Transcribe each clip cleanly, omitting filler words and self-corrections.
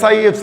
SIFC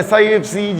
SIFC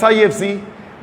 SIFC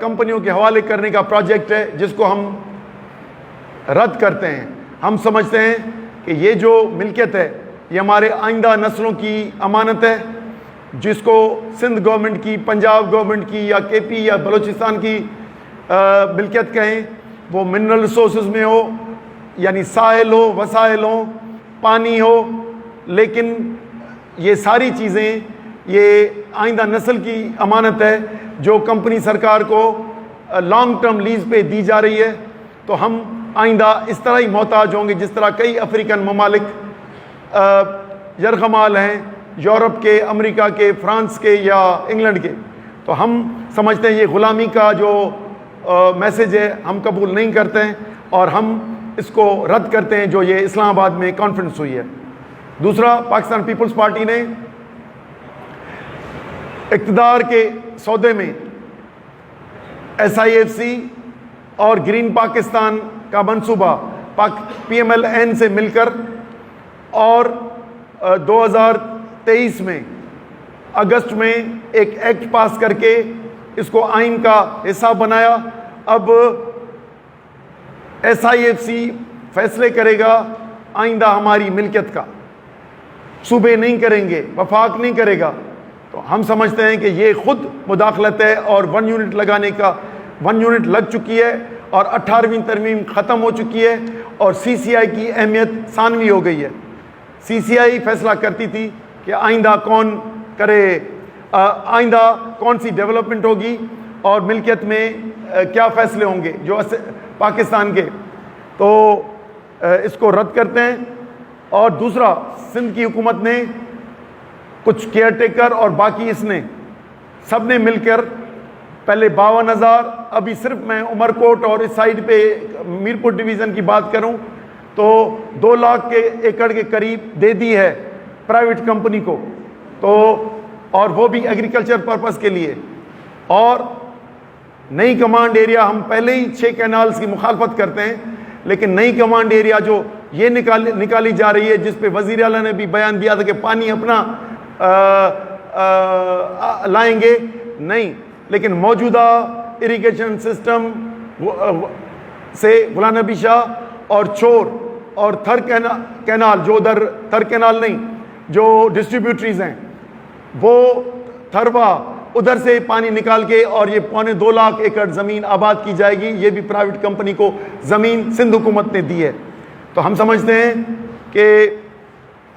کمپنیوں کے حوالے کرنے کا پروجیکٹ ہے جس کو ہم رد کرتے ہیں. ہم سمجھتے ہیں کہ یہ جو ملکیت ہے یہ ہمارے آئندہ نسلوں کی امانت ہے, جس کو سندھ گورنمنٹ کی, پنجاب گورنمنٹ کی یا کے پی یا بلوچستان کی ملکیت کہیں. وہ منرل ریسورسز میں ہو, یعنی ساحل ہو, وسائل ہوں, پانی ہو, لیکن یہ ساری چیزیں یہ آئندہ نسل کی امانت ہے جو کمپنی سرکار کو لانگ ٹرم لیز پہ دی جا رہی ہے. تو ہم آئندہ اس طرح ہی محتاج ہوں گے جس طرح کئی افریقن ممالک یرغمال ہیں, یورپ کے, امریکہ کے, فرانس کے یا انگلینڈ کے. تو ہم سمجھتے ہیں یہ غلامی کا جو میسج ہے ہم قبول نہیں کرتے ہیں اور ہم اس کو رد کرتے ہیں جو یہ اسلام آباد میں کانفرنس ہوئی ہے. دوسرا, پاکستان پیپلز پارٹی نے اقتدار کے سودے میں SIFC اور گرین پاکستان کا منصوبہ PMLN سے مل کر اور 2023 میں اگست میں ایک ایکٹ پاس کر کے اس کو آئین کا حصہ بنایا. اب SIFC فیصلے کرے گا آئندہ ہماری ملکیت کا, صوبے نہیں کریں گے, وفاق نہیں کرے گا. تو ہم سمجھتے ہیں کہ یہ خود مداخلت ہے اور 1 یونٹ لگانے کا 1 یونٹ لگ چکی ہے اور 18ویں ترمیم ختم ہو چکی ہے اور CCI کی اہمیت ثانوی ہو گئی ہے. CCI فیصلہ کرتی تھی کہ آئندہ کون کرے, آئندہ کون سی ڈیولپمنٹ ہوگی اور ملکیت میں کیا فیصلے ہوں گے جو پاکستان کے. تو اس کو رد کرتے ہیں. اور دوسرا, سندھ کی حکومت نے کچھ کیئر ٹیکر اور باقی اس نے سب نے مل کر پہلے 52,000, ابھی صرف میں عمر کوٹ اور اس سائڈ پہ میرپور ڈویژن کی بات کروں تو 2 لاکھ کے ایکڑ کے قریب دے دی ہے پرائیویٹ کمپنی کو. تو اور وہ بھی ایگریکلچر پرپس کے لیے. اور نئی کمانڈ ایریا, ہم پہلے ہی 6 کینالز کی مخالفت کرتے ہیں, لیکن نئی کمانڈ ایریا جو یہ نکالی جا رہی ہے جس پہ وزیر اعلیٰ نے بھی بیان دیا تھا کہ پانی اپنا لائیں گے, نہیں, لیکن موجودہ اریگیشن سسٹم سے غلام نبی شاہ اور چور اور تھر کینال, جو ادھر تھر کینال نہیں, جو ڈسٹریبیوٹریز ہیں وہ تھروا ادھر سے پانی نکال کے اور یہ 2.25 لاکھ ایکڑ زمین آباد کی جائے گی. یہ بھی پرائیویٹ کمپنی کو زمین سندھ حکومت نے دی ہے. تو ہم سمجھتے ہیں کہ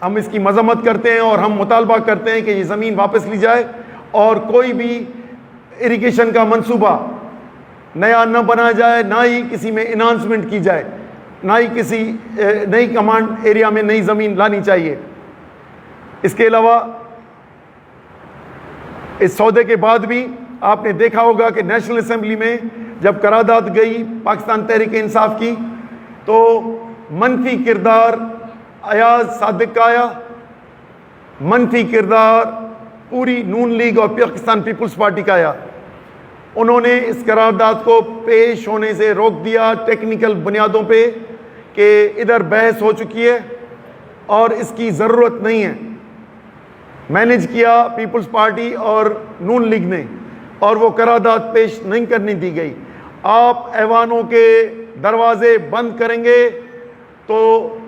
ہم اس کی مذمت کرتے ہیں اور ہم مطالبہ کرتے ہیں کہ یہ زمین واپس لی جائے اور کوئی بھی اریگیشن کا منصوبہ نیا نہ بنایا جائے, نہ ہی کسی میں انہانسمنٹ کی جائے, نہ ہی کسی نئی کمانڈ ایریا میں نئی زمین لانی چاہیے. اس کے علاوہ اس سودے کے بعد بھی آپ نے دیکھا ہوگا کہ نیشنل اسمبلی میں جب قرارداد گئی پاکستان تحریک انصاف کی تو منفی کردار ایاز صادق کا آیا, منفی کردار پوری نون لیگ اور پاکستان پیپلز پارٹی کا آیا. انہوں نے اس قرارداد کو پیش ہونے سے روک دیا ٹیکنیکل بنیادوں پہ کہ ادھر بحث ہو چکی ہے اور اس کی ضرورت نہیں ہے. مینیج کیا پیپلز پارٹی اور نون لیگ نے اور وہ قرارداد پیش نہیں کرنے دی گئی. آپ ایوانوں کے دروازے بند کریں گے تو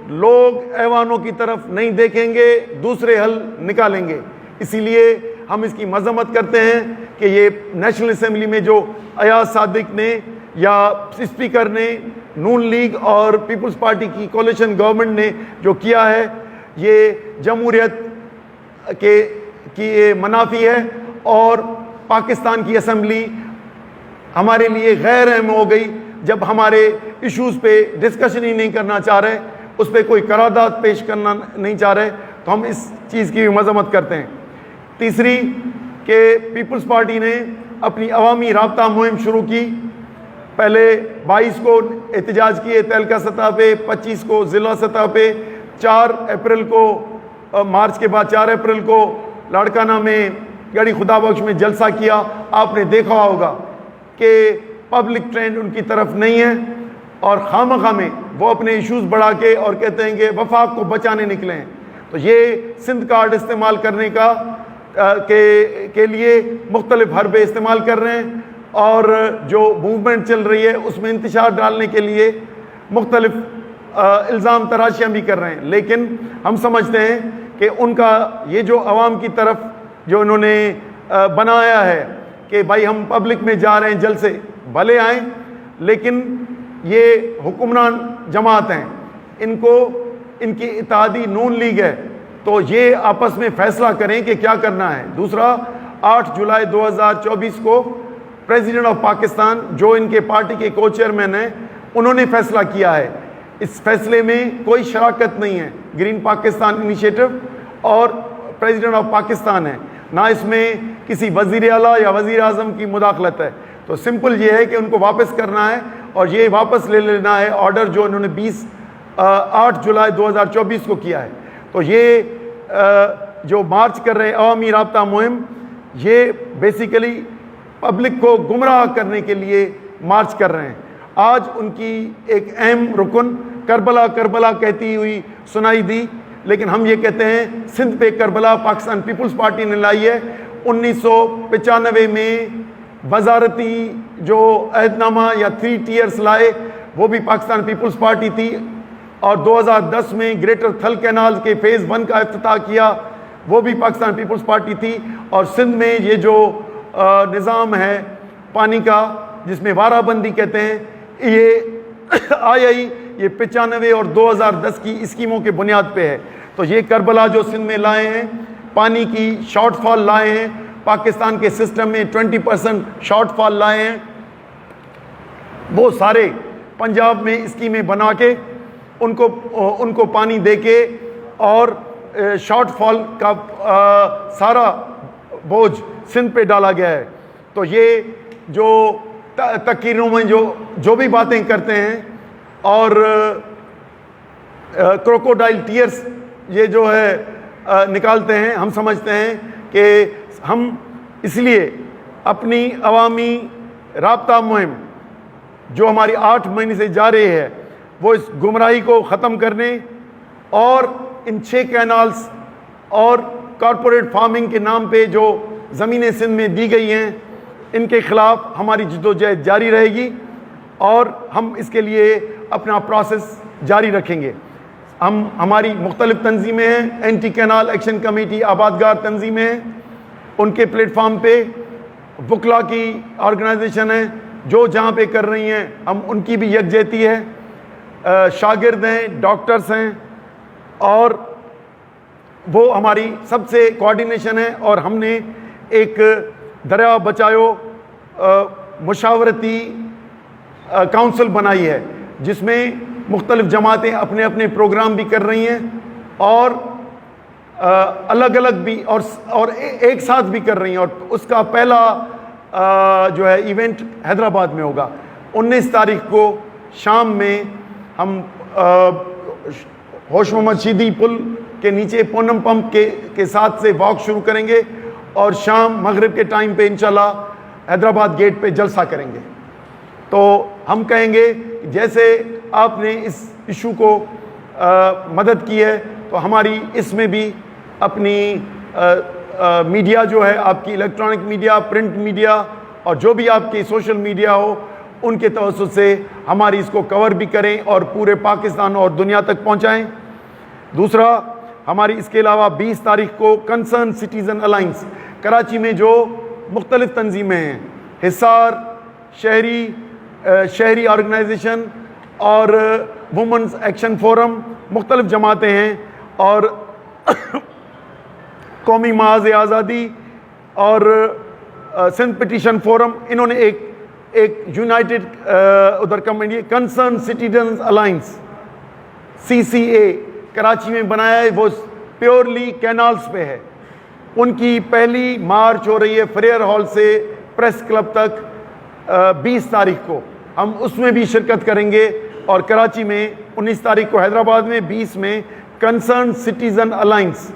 لوگ ایوانوں کی طرف نہیں دیکھیں گے, دوسرے حل نکالیں گے. اسی لیے ہم اس کی مذمت کرتے ہیں کہ یہ نیشنل اسمبلی میں جو ایاز صادق نے یا اسپیکر نے نون لیگ اور پیپلز پارٹی کی کولیشن گورنمنٹ نے جو کیا ہے یہ جمہوریت کی منافی ہے اور پاکستان کی اسمبلی ہمارے لیے غیر اہم ہو گئی. جب ہمارے ایشوز پہ ڈسکشن ہی نہیں کرنا چاہ رہے, اس پہ کوئی قرارداد پیش کرنا نہیں چاہ رہے, تو ہم اس چیز کی بھی مذمت کرتے ہیں. تیسری کہ پیپلز پارٹی نے اپنی عوامی رابطہ مہم شروع کی. پہلے 22 کو احتجاج کیے تعلقہ سطح پہ, 25 کو ضلع سطح پہ, 4 اپریل کو مارچ کے بعد 4 اپریل کو لاڑکانہ میں گڑی خدا بخش میں جلسہ کیا. آپ نے دیکھا ہوگا کہ پبلک ٹرینڈ ان کی طرف نہیں ہے اور خواہ میں وہ اپنے ایشوز بڑھا کے اور کہتے ہیں کہ وفاق کو بچانے نکلے ہیں. تو یہ سندھ کارڈ استعمال کرنے کے لیے مختلف حربے استعمال کر رہے ہیں اور جو موومنٹ چل رہی ہے اس میں انتشار ڈالنے کے لیے مختلف الزام تراشیاں بھی کر رہے ہیں. لیکن ہم سمجھتے ہیں کہ ان کا یہ جو عوام کی طرف جو انہوں نے بنایا ہے کہ بھائی ہم پبلک میں جا رہے ہیں جلد سے بھلے آئیں, لیکن یہ حکمران جماعت ہیں, ان کی اتحادی نون لیگ ہے, تو یہ آپس میں فیصلہ کریں کہ کیا کرنا ہے. دوسرا 8 جولائی 2024 کو پریزیڈنٹ آف پاکستان جو ان کے پارٹی کے کو چیئرمین ہیں انہوں نے فیصلہ کیا ہے. اس فیصلے میں کوئی شراکت نہیں ہے گرین پاکستان انیشیٹو اور پریزیڈنٹ آف پاکستان ہے, نہ اس میں کسی وزیر اعلیٰ یا وزیر اعظم کی مداخلت ہے. تو سمپل یہ ہے کہ ان کو واپس کرنا ہے اور یہ واپس لے لینا ہے آرڈر جو انہوں نے 8 جولائی 2024 کو کیا ہے. تو یہ جو مارچ کر رہے عوامی رابطہ مہم, یہ بیسیکلی پبلک کو گمراہ کرنے کے لیے مارچ کر رہے ہیں. آج ان کی ایک اہم رکن کربلا کہتی ہوئی سنائی دی, لیکن ہم یہ کہتے ہیں سندھ پہ کربلا پاکستان پیپلز پارٹی نے لائی ہے. 1995 میں وزارتی جو عہد نامہ یا 3 ٹیئرز لائے وہ بھی پاکستان پیپلز پارٹی تھی, اور 2010 میں گریٹر تھل کینال کے فیز 1 کا افتتاح کیا وہ بھی پاکستان پیپلز پارٹی تھی. اور سندھ میں یہ جو نظام ہے پانی کا جس میں وارہ بندی کہتے ہیں, یہ آیا ہی یہ 95 اور 2010 کی اسکیموں کے بنیاد پہ ہے. تو یہ کربلا جو سندھ میں لائے ہیں, پانی کی شارٹ فال لائے ہیں, پاکستان کے سسٹم میں 20% شارٹ فال لائے ہیں, وہ سارے پنجاب میں اسکیمیں بنا کے ان کو پانی دے کے اور شارٹ فال کا سارا بوجھ سندھ پہ ڈالا گیا ہے. تو یہ جو تقریروں میں جو بھی باتیں کرتے ہیں اور کروکوڈائل ٹیئرز یہ جو ہے نکالتے ہیں, ہم سمجھتے ہیں کہ ہم اس لیے اپنی عوامی رابطہ مہم جو ہماری 8 مہینے سے جاری ہے وہ اس گمراہی کو ختم کرنے اور ان 6 کینالز اور کارپوریٹ فارمنگ کے نام پہ جو زمینیں سندھ میں دی گئی ہیں ان کے خلاف ہماری جدوجہد جاری رہے گی, اور ہم اس کے لیے اپنا پروسیس جاری رکھیں گے. ہماری مختلف تنظیمیں ہیں, اینٹی کینال ایکشن کمیٹی آبادگار تنظیمیں ہیں, ان کے پلیٹ فارم پہ وکلا کی آرگنائزیشن ہے جو جہاں پہ کر رہی ہیں ہم ان کی بھی یکجہتی ہے, شاگرد ہیں, ڈاکٹرز ہیں, اور وہ ہماری سب سے کوارڈینیشن ہے. اور ہم نے ایک دریا بچاؤ مشاورتی کونسل بنائی ہے جس میں مختلف جماعتیں اپنے اپنے پروگرام بھی کر رہی ہیں اور الگ الگ بھی اور ایک ساتھ بھی کر رہی ہیں. اور اس کا پہلا جو ہے ایونٹ حیدرآباد میں ہوگا 19 تاریخ کو شام میں. ہم ہوش محمد شیدی پل کے نیچے پونم پمپ کے ساتھ سے واک شروع کریں گے اور شام مغرب کے ٹائم پہ انشاءاللہ حیدرآباد گیٹ پہ جلسہ کریں گے. تو ہم کہیں گے جیسے آپ نے اس ایشو کو مدد کی ہے تو ہماری اس میں بھی اپنی میڈیا جو ہے آپ کی الیکٹرانک میڈیا, پرنٹ میڈیا اور جو بھی آپ کی سوشل میڈیا ہو ان کے توسط سے ہماری اس کو کور بھی کریں اور پورے پاکستان اور دنیا تک پہنچائیں. دوسرا ہماری اس کے علاوہ 20 تاریخ کو کنسرن سٹیزن الائنس کراچی میں جو مختلف تنظیمیں ہیں, حصار شہری آرگنائزیشن اور وومنز ایکشن فورم, مختلف جماعتیں ہیں, اور قومی محاذ آزادی اور سندھ پٹیشن فورم, انہوں نے ایک یونائٹڈ ادھر community concern citizen alliance CCA Karachi میں بنایا ہے. وہ پیورلی کینالز پہ ہے. ان کی پہلی مارچ ہو رہی ہے فریئر ہال سے پریس کلب تک 20 تاریخ کو. ہم اس میں بھی شرکت کریں گے, اور کراچی میں 19 تاریخ کو, حیدرآباد میں 20 میں کنسرن سٹیزن الائنس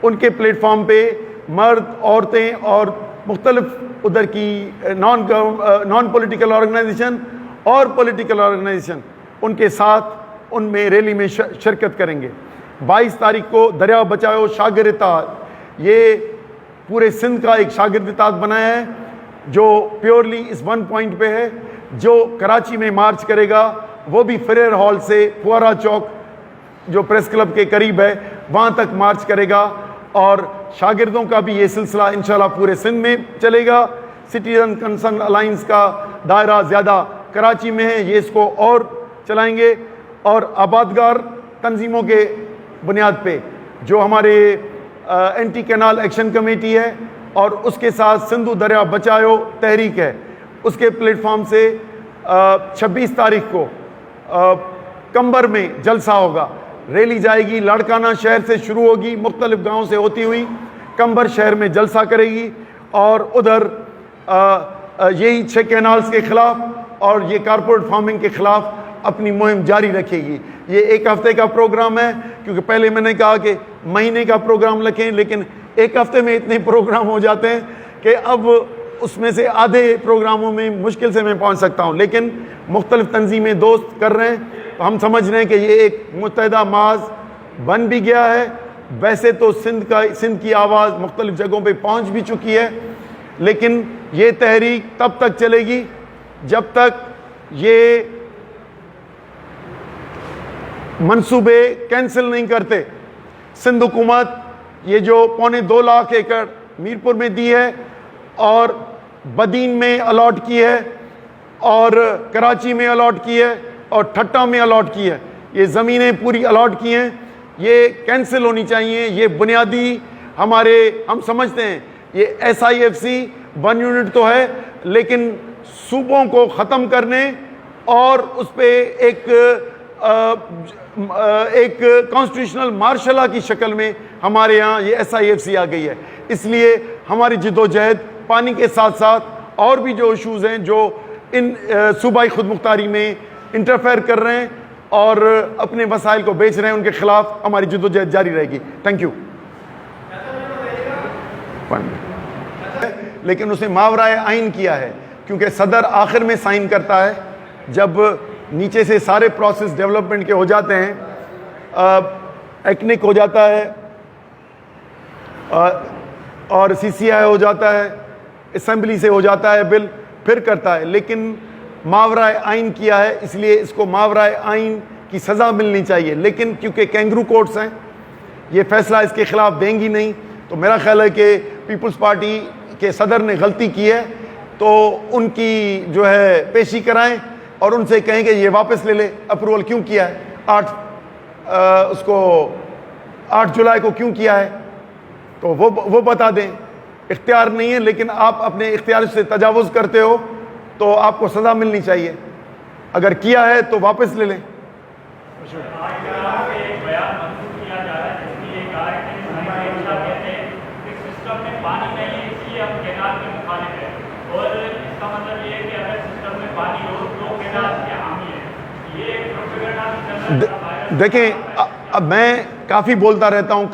ان کے پلیٹ فارم پہ مرد, عورتیں اور مختلف ادھر کی نان پولیٹیکل آرگنائزیشن اور پولیٹیکل آرگنائزیشن ان کے ساتھ ان میں ریلی میں شرکت کریں گے. 22 تاریخ کو دریا بچاؤ شاگرد اتحاد, یہ پورے سندھ کا ایک شاگرد اتحاد بنایا ہے جو پیورلی اس ون پوائنٹ پہ ہے. جو کراچی میں مارچ کرے گا وہ بھی فریر ہال سے فوارہ چوک جو پریس کلب کے قریب ہے وہاں تک مارچ کرے گا, اور شاگردوں کا بھی یہ سلسلہ انشاءاللہ پورے سندھ میں چلے گا. سٹیزن کنسرن الائنس کا دائرہ زیادہ کراچی میں ہے, یہ اس کو اور چلائیں گے. اور آبادگار تنظیموں کے بنیاد پہ جو ہمارے اینٹی کینال ایکشن کمیٹی ہے اور اس کے ساتھ سندھو دریا بچایو تحریک ہے, اس کے پلیٹ فارم سے 26 تاریخ کو کمبر میں جلسہ ہوگا. ریلی جائے گی, لاڑکانہ شہر سے شروع ہوگی, مختلف گاؤں سے ہوتی ہوئی کمبر شہر میں جلسہ کرے گی, اور ادھر یہی 6 کینالز کے خلاف اور یہ کارپوریٹ فارمنگ کے خلاف اپنی مہم جاری رکھے گی. یہ 1 ہفتے کا پروگرام ہے, کیونکہ پہلے میں نے کہا کہ مہینے کا پروگرام رکھیں, لیکن 1 ہفتے میں اتنے پروگرام ہو جاتے ہیں کہ اب اس میں سے آدھے پروگراموں میں مشکل سے میں پہنچ سکتا ہوں. لیکن مختلف تنظیمیں دوست کر رہے ہیں, تو ہم سمجھ رہے ہیں کہ یہ ایک متحدہ محاذ بن بھی گیا ہے. ویسے تو سندھ کی آواز مختلف جگہوں پہ پہنچ بھی چکی ہے, لیکن یہ تحریک تب تک چلے گی جب تک یہ منصوبے کینسل نہیں کرتے. سندھ حکومت یہ جو 2.25 لاکھ ایکڑ میرپور میں دی ہے اور بدین میں الاٹ کی ہے اور کراچی میں الاٹ کی ہے اور ٹھٹا میں الاٹ کی ہے, یہ زمینیں پوری الاٹ کی ہیں, یہ کینسل ہونی چاہیے. یہ بنیادی ہم سمجھتے ہیں یہ SIFC 1 یونٹ تو ہے, لیکن صوبوں کو ختم کرنے اور اس پہ ایک کانسٹیٹیوشنل مارشل لا کی شکل میں ہمارے یہاں یہ SIFC آ گئی ہے. اس لیے ہماری جد و جہد پانی کے ساتھ ساتھ اور بھی جو ایشوز ہیں جو ان صوبائی خود مختاری میں انٹرفیئر کر رہے ہیں اور اپنے وسائل کو بیچ رہے ہیں, ان کے خلاف ہماری جد و جہد جاری رہے گی. Thank you. لیکن اس نے ماورائے آئین کیا ہے, کیونکہ صدر آخر میں سائن کرتا ہے جب نیچے سے سارے پروسیس ڈیولپمنٹ کے ہو جاتے ہیں, ایکنک ہو جاتا ہے اور CCI ہو جاتا ہے, اسمبلی سے ہو جاتا ہے بل, پھر کرتا ہے. لیکن ماورائے آئین کیا ہے, اس لیے اس کو ماورائے آئین کی سزا ملنی چاہیے. لیکن کیونکہ کینگرو کورٹس ہیں, یہ فیصلہ اس کے خلاف دیں گی نہیں, تو میرا خیال ہے کہ پیپلز پارٹی کے صدر نے غلطی کی ہے, تو ان کی جو ہے پیشی کرائیں اور ان سے کہیں کہ یہ واپس لے لے. اپروول کیوں کیا ہے 8 جولائی کو کیوں کیا ہے, تو وہ بتا دیں. اختیار نہیں ہے, لیکن آپ اپنے اختیار سے تجاوز کرتے ہو تو آپ کو سزا ملنی چاہیے. اگر کیا ہے تو واپس لے لیں. دیکھیں, اب میں کافی بولتا رہتا ہوں,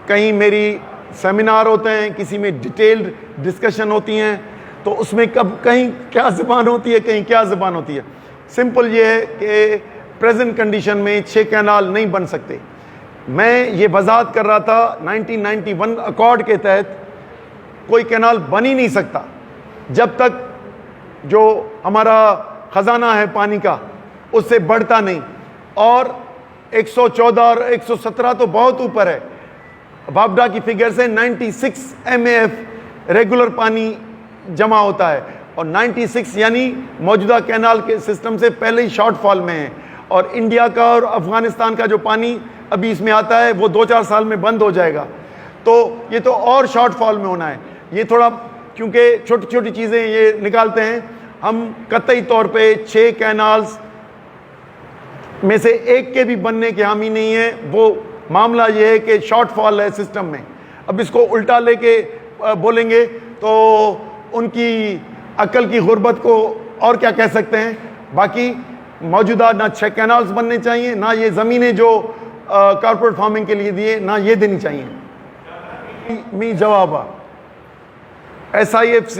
کہیں میری سیمینار ہوتے ہیں, کسی میں ڈیٹیلڈ ڈسکشن ہوتی ہیں, تو اس میں کہیں کیا زبان ہوتی ہے, کہیں کیا زبان ہوتی ہے. سمپل یہ ہے کہ پریزنٹ کنڈیشن میں 6 کینال نہیں بن سکتے. میں یہ وضاحت کر رہا تھا 1991 اکارڈ کے تحت کوئی کینال بن ہی نہیں سکتا جب تک جو ہمارا خزانہ ہے پانی کا اس سے بڑھتا نہیں, اور 114 اور 117 تو بہت اوپر ہے. وابڈا کی فگر سے 96 MAF ریگولر پانی جمع ہوتا ہے, اور 96 یعنی موجودہ کینال کے سسٹم سے پہلے ہی شارٹ فال میں ہے. اور انڈیا کا اور افغانستان کا جو پانی ابھی اس میں آتا ہے وہ 2-4 سال میں بند ہو جائے گا, تو یہ تو اور شارٹ فال میں ہونا ہے. یہ تھوڑا کیونکہ چھوٹی چھوٹی چیزیں یہ نکالتے ہیں, ہم قطعی طور پہ 6 کینالز میں سے ایک کے بھی بننے کے حامی نہیں ہیں. وہ معاملہ یہ ہے کہ شارٹ فال ہے سسٹم میں. اب اس کو الٹا لے کے بولیں گے تو ان کی عقل کی غربت کو اور کیا کہہ سکتے ہیں. باقی موجودہ نہ 6 کینالز بننے چاہیے, نہ یہ زمینیں جو کارپوریٹ فارمنگ کے لیے دیے نہ یہ دینی چاہیے. می جواب SIFC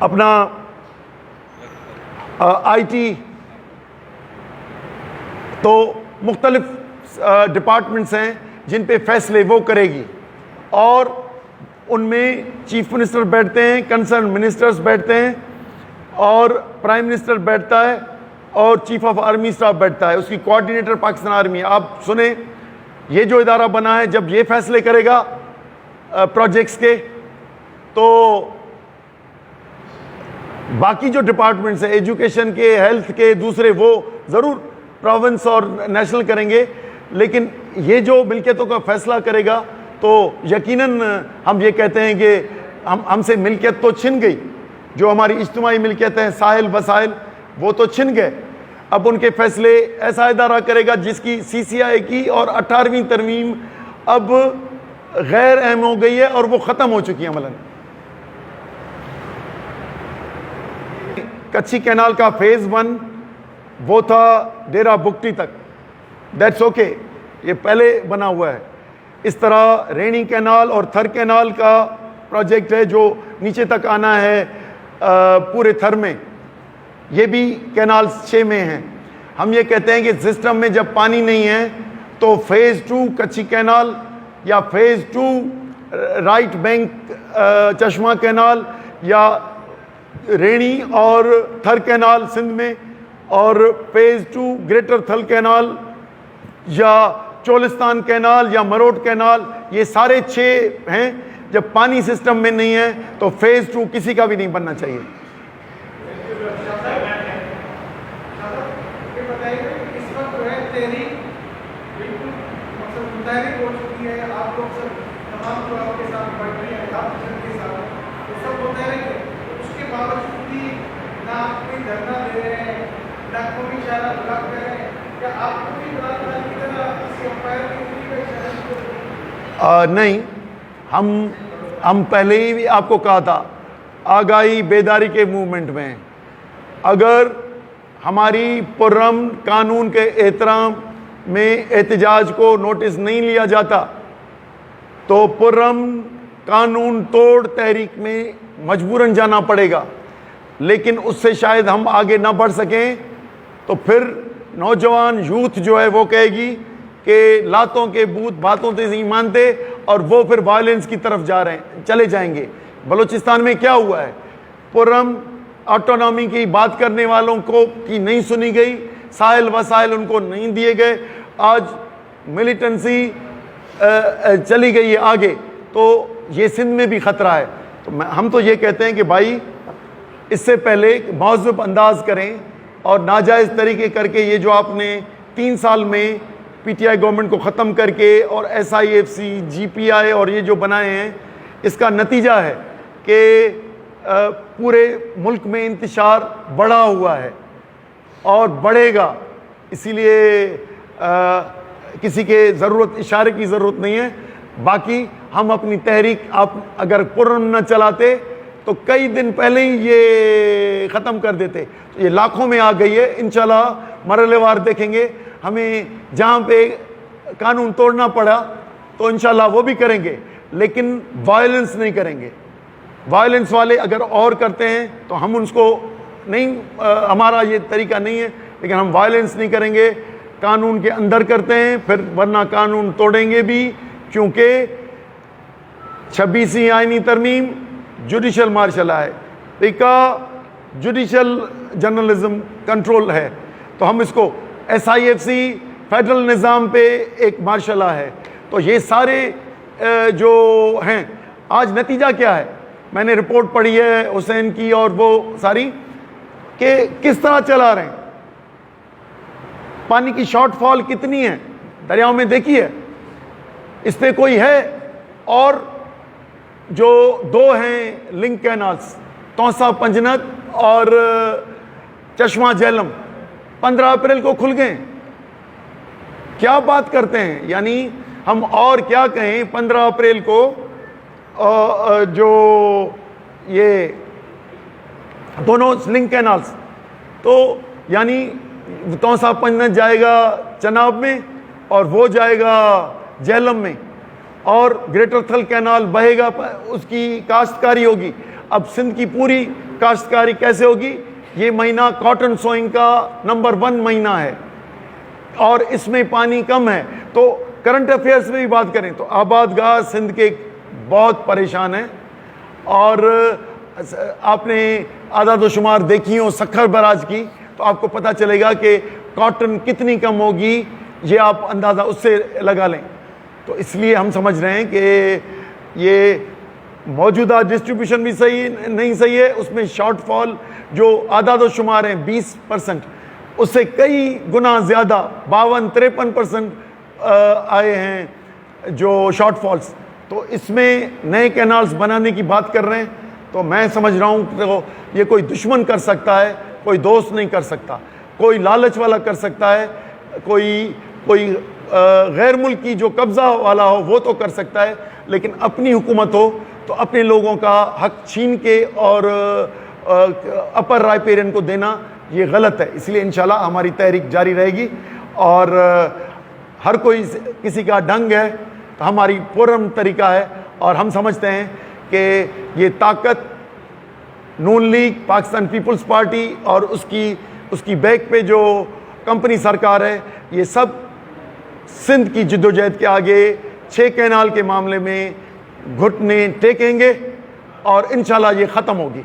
اپنا آئی ٹی، تو مختلف ڈپارٹمنٹس ہیں جن پہ فیصلے وہ کرے گی، اور ان میں چیف منسٹر بیٹھتے ہیں، کنسرن منسٹرز بیٹھتے ہیں، اور پرائم منسٹر بیٹھتا ہے، اور چیف آف آرمی اسٹاف بیٹھتا ہے، اس کی کوآرڈینیٹر پاکستان آرمی ہے۔ آپ سنیں، یہ جو ادارہ بنا ہے جب یہ فیصلے کرے گا پروجیکٹس کے، تو باقی جو ڈپارٹمنٹس ہیں ایجوکیشن کے، ہیلتھ کے، دوسرے، وہ ضرور پروونس اور نیشنل کریں گے، لیکن یہ جو ملکیتوں کا فیصلہ کرے گا تو یقیناً ہم یہ کہتے ہیں کہ ہم سے ملکیت تو چھن گئی، جو ہماری اجتماعی ملکیت ہیں، ساحل وسائل، وہ تو چھن گئے۔ اب ان کے فیصلے ایسا ادارہ کرے گا جس کی CCI کی اور 18ویں ترمیم اب غیر اہم ہو گئی ہے اور وہ ختم ہو چکی ہے عملاً۔ کچھی کینال کا فیز 1 وہ تھا ڈیرہ بگٹی تک، دیٹس اوکے، یہ پہلے بنا ہوا ہے۔ اس طرح رینی کینال اور تھر کینال کا پروجیکٹ ہے جو نیچے تک آنا ہے پورے تھر میں، یہ بھی کینال 6 میں ہیں۔ ہم یہ کہتے ہیں کہ سسٹم میں جب پانی نہیں ہے تو فیز 2 کچھی کینال یا فیز 2 رائٹ بینک چشمہ کینال یا رینی اور تھر کینال سندھ میں، اور فیز 2 گریٹر تھل کینال یا چولستان کینال یا مروٹ کینال، یہ سارے 6 ہیں۔ جب پانی سسٹم میں نہیں ہے تو فیز 2 کسی کا بھی نہیں بننا چاہیے۔ نہیں، ہم پہلے ہی آپ کو کہا تھا، آگاہی بیداری کے موومنٹ میں اگر ہماری پرامن قانون کے احترام میں احتجاج کو نوٹس نہیں لیا جاتا تو پرامن قانون توڑ تحریک میں مجبوراً جانا پڑے گا، لیکن اس سے شاید ہم آگے نہ بڑھ سکیں، تو پھر نوجوان یوتھ جو ہے وہ کہے گی کہ لاتوں کے بھوت باتوں سے نہیں مانتے، اور وہ پھر وائلنس کی طرف چلے جائیں گے۔ بلوچستان میں کیا ہوا ہے؟ پرامن آٹونومی کی بات کرنے والوں کی نہیں سنی گئی، ساحل وسائل ان کو نہیں دیے گئے، آج ملیٹنسی چلی گئی ہے آگے، تو یہ سندھ میں بھی خطرہ ہے۔ تو ہم تو یہ کہتے ہیں کہ بھائی اس سے پہلے مہذب انداز کریں، اور ناجائز طریقے کر کے یہ جو آپ نے 3 سال میں PTI گورنمنٹ کو ختم کر کے اور SIFC GPI اور یہ جو بنائے ہیں، اس کا نتیجہ ہے کہ پورے ملک میں انتشار بڑھا ہوا ہے اور بڑھے گا، اسی لیے کسی کے اشارے کی ضرورت نہیں ہے۔ باقی ہم اپنی تحریک آپ اگر پرامن نہ چلاتے تو کئی دن پہلے ہی یہ ختم کر دیتے۔ یہ لاکھوں میں آ گئی ہے، انشاءاللہ مرحلے وار دیکھیں گے۔ ہمیں جہاں پہ قانون توڑنا پڑا تو انشاءاللہ وہ بھی کریں گے، لیکن وائلنس نہیں کریں گے۔ وائلنس والے اگر اور کرتے ہیں تو ہم ان کو نہیں، ہمارا یہ طریقہ نہیں ہے، لیکن ہم وائلنس نہیں کریں گے، قانون کے اندر کرتے ہیں، پھر ورنہ قانون توڑیں گے بھی، کیونکہ 26ویں آئینی ترمیم جوڈیشل مارشل ہے، ایک جوڈیشل جرنلزم کنٹرول ہے، تو ہم اس کو SIFC فیڈرل نظام پہ ایک مارشل لا ہے۔ تو یہ سارے جو ہیں، آج نتیجہ کیا ہے؟ میں نے رپورٹ پڑھی ہے حسین کی اور وہ ساری، کہ کس طرح چلا رہے ہیں، پانی کی شارٹ فال کتنی ہے دریاؤں میں دیکھی ہے، اس پہ کوئی ہے؟ اور جو 2 ہیں لنک کینالز، توسا پنجنت اور چشمہ جہلم، 15 اپریل کو کھل گئے، کیا بات کرتے ہیں؟ یعنی ہم اور کیا کہیں، 15 اپریل کو جو یہ دونوں لنک کینالز، تو یعنی توسا پنجنت جائے گا چناب میں اور وہ جائے گا جہلم میں، اور گریٹر تھل کینال بہے گا، اس کی کاشتکاری ہوگی۔ اب سندھ کی پوری کاشتکاری کیسے ہوگی؟ یہ مہینہ کاٹن سوئنگ کا نمبر 1 مہینہ ہے اور اس میں پانی کم ہے۔ تو کرنٹ افیئرس میں بھی بات کریں تو آباد گاہ سندھ کے بہت پریشان ہیں، اور آپ نے اعداد و شمار دیکھی ہو سکھر براج کی تو آپ کو پتہ چلے گا کہ کاٹن کتنی کم ہوگی، یہ آپ اندازہ اس سے لگا لیں۔ تو اس لیے ہم سمجھ رہے ہیں کہ یہ موجودہ ڈسٹریبیوشن بھی صحیح نہیں صحیح ہے، اس میں شارٹ فال جو اعداد و شمار ہیں 20%، اس سے کئی گنا زیادہ 52-53% آئے ہیں جو شارٹ فالز۔ تو اس میں نئے کینالز بنانے کی بات کر رہے ہیں، تو میں سمجھ رہا ہوں کہ یہ کوئی دشمن کر سکتا ہے، کوئی دوست نہیں کر سکتا، کوئی لالچ والا کر سکتا ہے، کوئی غیر ملکی جو قبضہ والا ہو وہ تو کر سکتا ہے، لیکن اپنی حکومت ہو تو اپنے لوگوں کا حق چھین کے اور اپر رائے کو دینا یہ غلط ہے۔ اس لیے انشاءاللہ ہماری تحریک جاری رہے گی، اور ہر کوئی کسی کا ڈنگ ہے تو ہماری پرامن طریقہ ہے، اور ہم سمجھتے ہیں کہ یہ طاقت نون لیگ، پاکستان پیپلز پارٹی اور اس کی بیک پہ جو کمپنی سرکار ہے، یہ سب سندھ کی جدوجہد کے آگے 6 کینال کے معاملے میں گھٹنے ٹیکیں گے، اور انشاءاللہ یہ ختم ہوگی۔